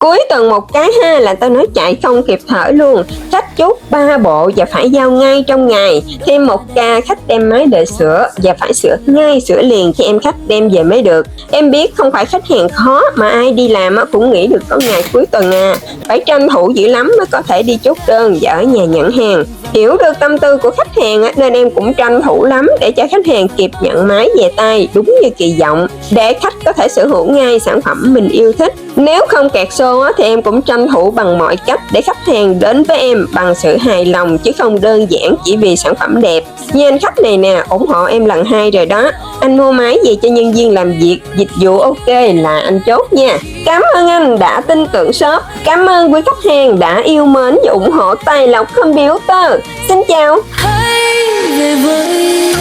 Cuối tuần một cái ha là tao nói chạy không kịp thở luôn. Khách chốt 3 bộ và phải giao ngay trong ngày. Thêm một ca khách đem máy để sửa và phải sửa ngay, sửa liền khi em khách đem về mới được. Em biết không phải khách hàng khó mà ai đi làm cũng nghĩ được có ngày cuối tuần à. Phải tranh thủ dữ lắm mới có thể đi chốt đơn và ở nhà nhận hàng. Hiểu được tâm tư của khách hàng nên em cũng tranh thủ lắm để cho khách hàng kịp nhận máy về tay đúng như kỳ vọng, để khách có thể sở hữu ngay sản phẩm mình yêu thích. Nếu không kẹt xô thì em cũng tranh thủ bằng mọi cách để khách hàng đến với em bằng sự hài lòng, chứ không đơn giản chỉ vì sản phẩm đẹp. Như anh khách này nè, ủng hộ em lần 2 rồi đó. Anh mua máy về cho nhân viên làm việc, dịch vụ ok là anh chốt nha. Cảm ơn anh đã tin tưởng shop. Cảm ơn quý khách hàng đã yêu mến và ủng hộ Tài Lộc Computer. Xin chào. Hãy về với em.